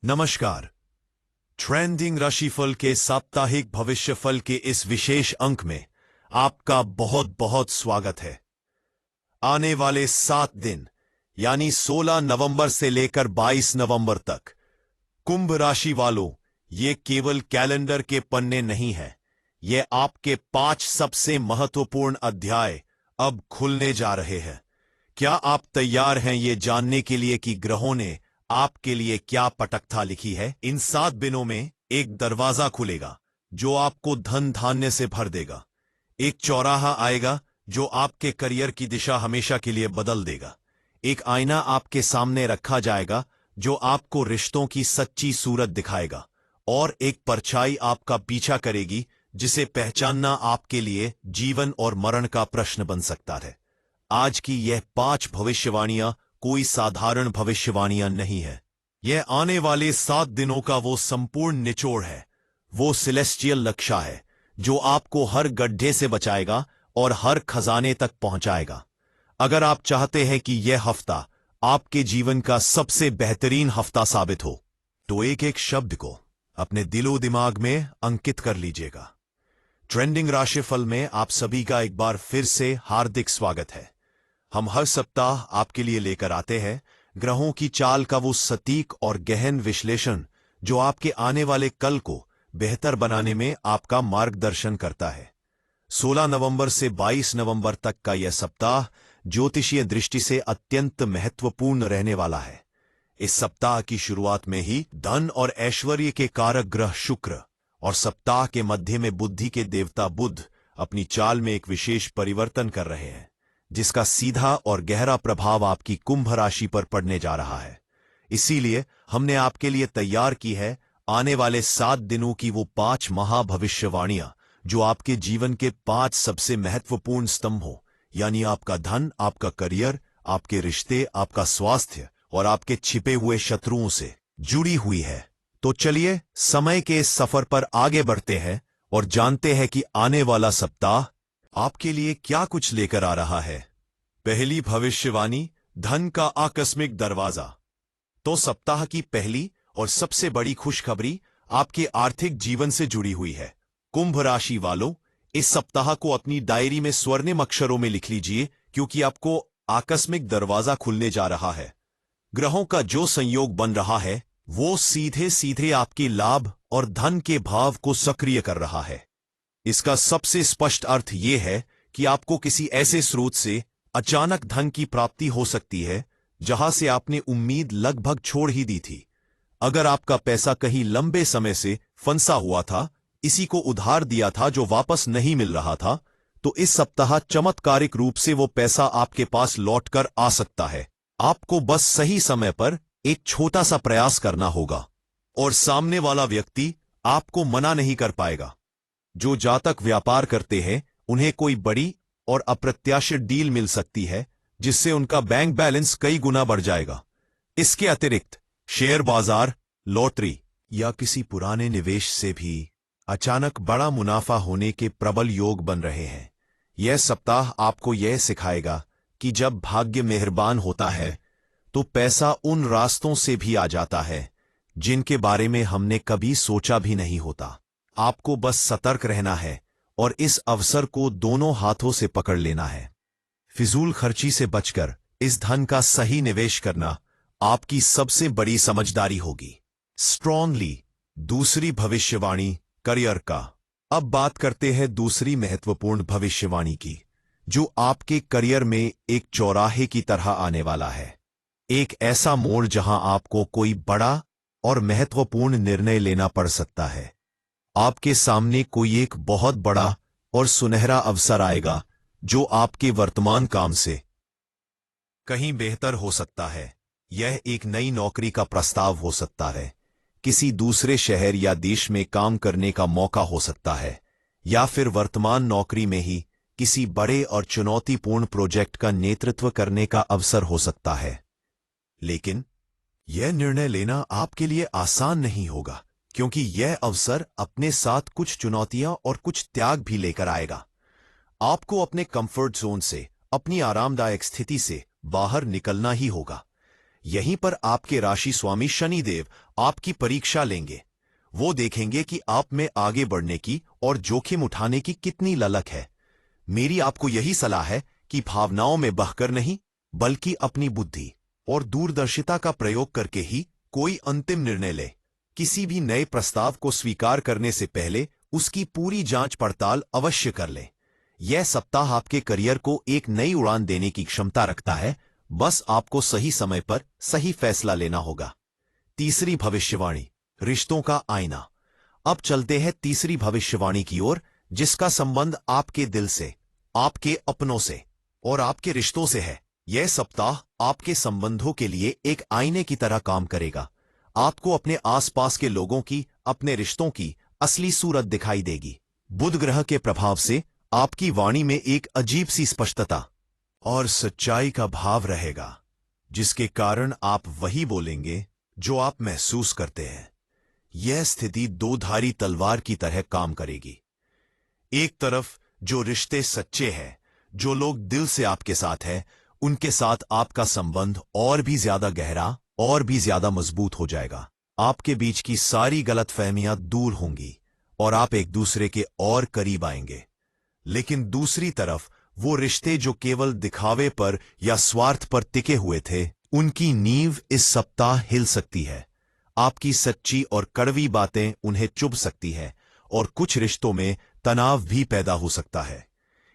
नमस्कार। ट्रेंडिंग राशिफल के साप्ताहिक भविष्यफल के इस विशेष अंक में आपका बहुत बहुत स्वागत है। आने वाले 7 दिन यानी 16 नवंबर से लेकर 22 नवंबर तक कुंभ राशि वालों, ये केवल कैलेंडर के पन्ने नहीं है, ये आपके 5 सबसे महत्वपूर्ण अध्याय अब खुलने जा रहे हैं। क्या आप तैयार हैं ये जानने के लिए कि ग्रहों ने आपके लिए क्या पटकथा लिखी है? इन 7 दिनों में एक दरवाजा खुलेगा जो आपको धन धान्य से भर देगा। एक चौराहा आएगा जो आपके करियर की दिशा हमेशा के लिए बदल देगा। एक आईना आपके सामने रखा जाएगा जो आपको रिश्तों की सच्ची सूरत दिखाएगा, और एक परछाई आपका पीछा करेगी जिसे पहचानना आपके लिए जीवन और मरण का प्रश्न बन सकता है। आज की यह 5 भविष्यवाणियां कोई साधारण भविष्यवाणियां नहीं है। यह आने वाले 7 दिनों का वो संपूर्ण निचोड़ है, वो सेलेस्टियल नक्शा है जो आपको हर गड्ढे से बचाएगा और हर खजाने तक पहुंचाएगा। अगर आप चाहते हैं कि यह हफ्ता आपके जीवन का सबसे बेहतरीन हफ्ता साबित हो, तो एक एक शब्द को अपने दिलो दिमाग में अंकित कर लीजिएगा। ट्रेंडिंग राशिफल में आप सभी का एक बार फिर से हार्दिक स्वागत है। हम हर सप्ताह आपके लिए लेकर आते हैं ग्रहों की चाल का वो सटीक और गहन विश्लेषण जो आपके आने वाले कल को बेहतर बनाने में आपका मार्गदर्शन करता है। 16 नवंबर से 22 नवंबर तक का यह सप्ताह ज्योतिषीय दृष्टि से अत्यंत महत्वपूर्ण रहने वाला है। इस सप्ताह की शुरुआत में ही धन और ऐश्वर्य के कारक ग्रह शुक्र और सप्ताह के मध्य में बुद्धि के देवता बुध अपनी चाल में एक विशेष परिवर्तन कर रहे हैं, जिसका सीधा और गहरा प्रभाव आपकी कुंभ राशि पर पड़ने जा रहा है। इसीलिए हमने आपके लिए तैयार की है आने वाले 7 दिनों की वो 5 महाभविष्यवाणियां जो आपके जीवन के 5 सबसे महत्वपूर्ण स्तंभों यानी आपका धन, आपका करियर, आपके रिश्ते, आपका स्वास्थ्य और आपके छिपे हुए शत्रुओं से जुड़ी हुई है। तो चलिए समय के इस सफर पर आगे बढ़ते हैं और जानते हैं कि आने वाला सप्ताह आपके लिए क्या कुछ लेकर आ रहा है। पहली भविष्यवाणी, धन का आकस्मिक दरवाजा। तो सप्ताह की पहली और सबसे बड़ी खुशखबरी आपके आर्थिक जीवन से जुड़ी हुई है। कुंभ राशि वालों, इस सप्ताह को अपनी डायरी में स्वर्णिम अक्षरों में लिख लीजिए, क्योंकि आपको आकस्मिक दरवाजा खुलने जा रहा है। ग्रहों का जो संयोग बन रहा है वो सीधे सीधे आपके लाभ और धन के भाव को सक्रिय कर रहा है। इसका सबसे स्पष्ट अर्थ यह है कि आपको किसी ऐसे स्रोत से अचानक धन की प्राप्ति हो सकती है जहां से आपने उम्मीद लगभग छोड़ ही दी थी। अगर आपका पैसा कहीं लंबे समय से फंसा हुआ था, इसी को उधार दिया था जो वापस नहीं मिल रहा था, तो इस सप्ताह चमत्कारिक रूप से वो पैसा आपके पास लौटकर आ सकता है। आपको बस सही समय पर एक छोटा सा प्रयास करना होगा और सामने वाला व्यक्ति आपको मना नहीं कर पाएगा। जो जातक व्यापार करते हैं उन्हें कोई बड़ी और अप्रत्याशित डील मिल सकती है जिससे उनका बैंक बैलेंस कई गुना बढ़ जाएगा। इसके अतिरिक्त शेयर बाजार, लॉटरी या किसी पुराने निवेश से भी अचानक बड़ा मुनाफा होने के प्रबल योग बन रहे हैं। यह सप्ताह आपको यह सिखाएगा कि जब भाग्य मेहरबान होता है तो पैसा उन रास्तों से भी आ जाता है जिनके बारे में हमने कभी सोचा भी नहीं होता। आपको बस सतर्क रहना है और इस अवसर को दोनों हाथों से पकड़ लेना है। फिजूल खर्ची से बचकर इस धन का सही निवेश करना आपकी सबसे बड़ी समझदारी होगी। स्ट्रांगली दूसरी भविष्यवाणी, करियर का। अब बात करते हैं दूसरी महत्वपूर्ण भविष्यवाणी की, जो आपके करियर में एक चौराहे की तरह आने वाला है। एक ऐसा मोड़ जहां आपको कोई बड़ा और महत्वपूर्ण निर्णय लेना पड़ सकता है। आपके सामने कोई एक बहुत बड़ा और सुनहरा अवसर आएगा जो आपके वर्तमान काम से कहीं बेहतर हो सकता है। यह एक नई नौकरी का प्रस्ताव हो सकता है, किसी दूसरे शहर या देश में काम करने का मौका हो सकता है, या फिर वर्तमान नौकरी में ही किसी बड़े और चुनौतीपूर्ण प्रोजेक्ट का नेतृत्व करने का अवसर हो सकता है। लेकिन यह निर्णय लेना आपके लिए आसान नहीं होगा, क्योंकि यह अवसर अपने साथ कुछ चुनौतियां और कुछ त्याग भी लेकर आएगा। आपको अपने कंफर्ट जोन से, अपनी आरामदायक स्थिति से बाहर निकलना ही होगा। यहीं पर आपके राशि स्वामी शनिदेव आपकी परीक्षा लेंगे। वो देखेंगे कि आप में आगे बढ़ने की और जोखिम उठाने की कितनी ललक है। मेरी आपको यही सलाह है कि भावनाओं में बहकर नहीं, बल्कि अपनी बुद्धि और दूरदर्शिता का प्रयोग करके ही कोई अंतिम निर्णय ले। किसी भी नए प्रस्ताव को स्वीकार करने से पहले उसकी पूरी जांच पड़ताल अवश्य कर लें। यह सप्ताह आपके करियर को एक नई उड़ान देने की क्षमता रखता है, बस आपको सही समय पर सही फैसला लेना होगा। तीसरी भविष्यवाणी, रिश्तों का आईना। अब चलते हैं तीसरी भविष्यवाणी की ओर, जिसका संबंध आपके दिल से, आपके अपनों से और आपके रिश्तों से है। यह सप्ताह आपके संबंधों के लिए एक आईने की तरह काम करेगा। आपको अपने आसपास के लोगों की, अपने रिश्तों की असली सूरत दिखाई देगी। बुध ग्रह के प्रभाव से आपकी वाणी में एक अजीब सी स्पष्टता और सच्चाई का भाव रहेगा, जिसके कारण आप वही बोलेंगे जो आप महसूस करते हैं। यह स्थिति दो धारी तलवार की तरह काम करेगी। एक तरफ जो रिश्ते सच्चे हैं, जो लोग दिल से आपके साथ हैं, उनके साथ आपका संबंध और भी ज्यादा गहरा और भी ज्यादा मजबूत हो जाएगा। आपके बीच की सारी गलतफहमियां दूर होंगी और आप एक दूसरे के और करीब आएंगे। लेकिन दूसरी तरफ वो रिश्ते जो केवल दिखावे पर या स्वार्थ पर टिके हुए थे, उनकी नींव इस सप्ताह हिल सकती है। आपकी सच्ची और कड़वी बातें उन्हें चुभ सकती है और कुछ रिश्तों में तनाव भी पैदा हो सकता है।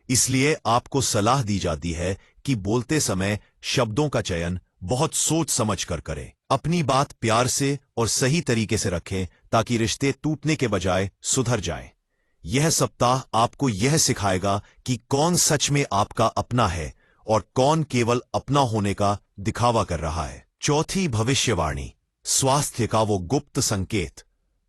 इसलिए आपको सलाह दी जाती है कि बोलते समय शब्दों का चयन बहुत सोच समझ कर करें। अपनी बात प्यार से और सही तरीके से रखें ताकि रिश्ते टूटने के बजाय सुधर जाएं। यह सप्ताह आपको यह सिखाएगा कि कौन सच में आपका अपना है और कौन केवल अपना होने का दिखावा कर रहा है। चौथी भविष्यवाणी, स्वास्थ्य का वो गुप्त संकेत।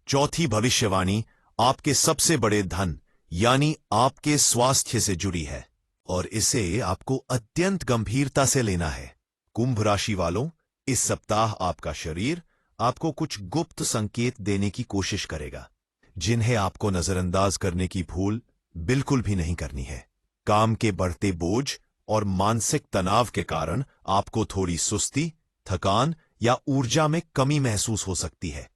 चौथी भविष्यवाणी आपके सबसे बड़े धन यानी आपके स्वास्थ्य से जुड़ी है और इसे आपको अत्यंत गंभीरता से लेना है। कुंभ राशि वालों, इस सप्ताह आपका शरीर आपको कुछ गुप्त संकेत देने की कोशिश करेगा, जिन्हें आपको नजरअंदाज करने की भूल बिल्कुल भी नहीं करनी है। काम के बढ़ते बोझ और मानसिक तनाव के कारण आपको थोड़ी सुस्ती, थकान या ऊर्जा में कमी महसूस हो सकती है।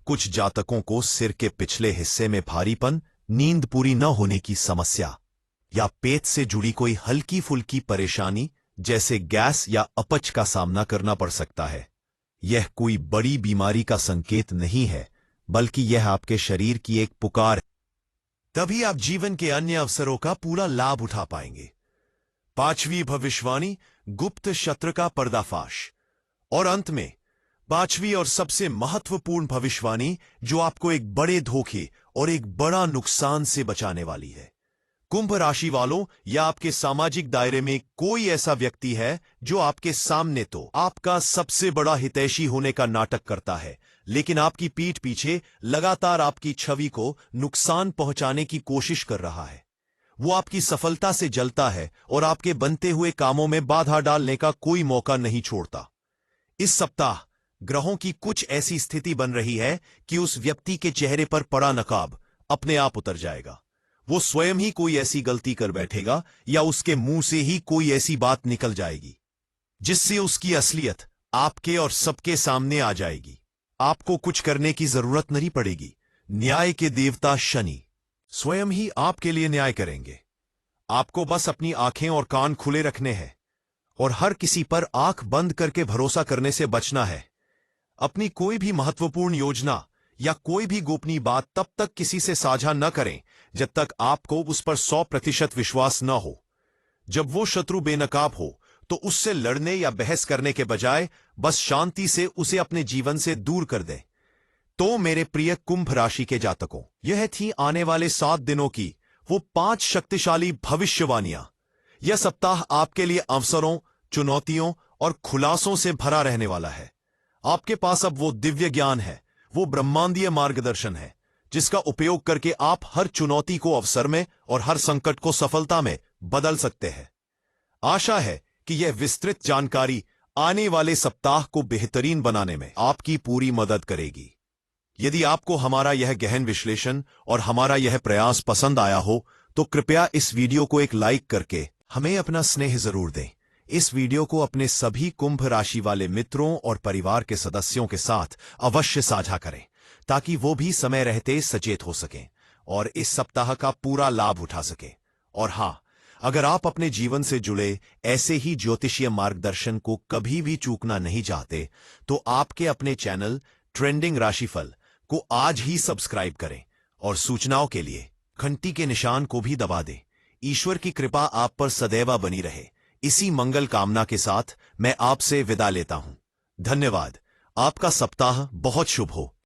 कुछ जातकों को सिर के पिछले हिस्से में भारीपन, नींद पूरी न होने की समस्या या पेट से जुड़ी कोई हल्की फुल्की परेशानी जैसे गैस या अपच का सामना करना पड़ सकता है। यह कोई बड़ी बीमारी का संकेत नहीं है, बल्कि यह आपके शरीर की एक पुकार है। तभी आप जीवन के अन्य अवसरों का पूरा लाभ उठा पाएंगे। पांचवी भविष्यवाणी, गुप्त शत्रु का पर्दाफाश। और अंत में पांचवी और सबसे महत्वपूर्ण भविष्यवाणी, जो आपको एक बड़े धोखे और एक बड़ा नुकसान से बचाने वाली है। कुंभ राशि वालों, या आपके सामाजिक दायरे में कोई ऐसा व्यक्ति है जो आपके सामने तो आपका सबसे बड़ा हितैषी होने का नाटक करता है, लेकिन आपकी पीठ पीछे लगातार आपकी छवि को नुकसान पहुंचाने की कोशिश कर रहा है। वो आपकी सफलता से जलता है और आपके बनते हुए कामों में बाधा डालने का कोई मौका नहीं छोड़ता। इस सप्ताह ग्रहों की कुछ ऐसी स्थिति बन रही है कि उस व्यक्ति के चेहरे पर पड़ा नकाब अपने आप उतर जाएगा। वो स्वयं ही कोई ऐसी गलती कर बैठेगा या उसके मुंह से ही कोई ऐसी बात निकल जाएगी जिससे उसकी असलियत आपके और सबके सामने आ जाएगी। आपको कुछ करने की जरूरत नहीं पड़ेगी। न्याय के देवता शनि स्वयं ही आपके लिए न्याय करेंगे। आपको बस अपनी आंखें और कान खुले रखने हैं और हर किसी पर आंख बंद करके भरोसा करने से बचना है। अपनी कोई भी महत्वपूर्ण योजना या कोई भी गोपनीय बात तब तक किसी से साझा न करें जब तक आपको उस पर 100% विश्वास न हो। जब वो शत्रु बेनकाब हो तो उससे लड़ने या बहस करने के बजाय बस शांति से उसे अपने जीवन से दूर कर दें। तो मेरे प्रिय कुंभ राशि के जातकों, यह थी आने वाले 7 दिनों की वो 5 शक्तिशाली भविष्यवाणियां। यह सप्ताह आपके लिए अवसरों, चुनौतियों और खुलासों से भरा रहने वाला है। आपके पास अब वो दिव्य ज्ञान है, वो ब्रह्मांडीय मार्गदर्शन है, जिसका उपयोग करके आप हर चुनौती को अवसर में और हर संकट को सफलता में बदल सकते हैं। आशा है कि यह विस्तृत जानकारी आने वाले सप्ताह को बेहतरीन बनाने में आपकी पूरी मदद करेगी। यदि आपको हमारा यह गहन विश्लेषण और हमारा यह प्रयास पसंद आया हो तो कृपया इस वीडियो को एक लाइक करके हमें अपना स्नेह जरूर दें। इस वीडियो को अपने सभी कुंभ राशि वाले मित्रों और परिवार के सदस्यों के साथ अवश्य साझा करें, ताकि वो भी समय रहते सचेत हो सकें और इस सप्ताह का पूरा लाभ उठा सकें। और हाँ, अगर आप अपने जीवन से जुड़े ऐसे ही ज्योतिषीय मार्गदर्शन को कभी भी चूकना नहीं चाहते, तो आपके अपने चैनल ट्रेंडिंग राशिफल को आज ही सब्सक्राइब करें और सूचनाओं के लिए घंटी के निशान को भी दबा दें। ईश्वर की कृपा आप पर सदैव बनी रहे, इसी मंगल कामना के साथ मैं आपसे विदा लेता हूं। धन्यवाद। आपका सप्ताह बहुत शुभ हो।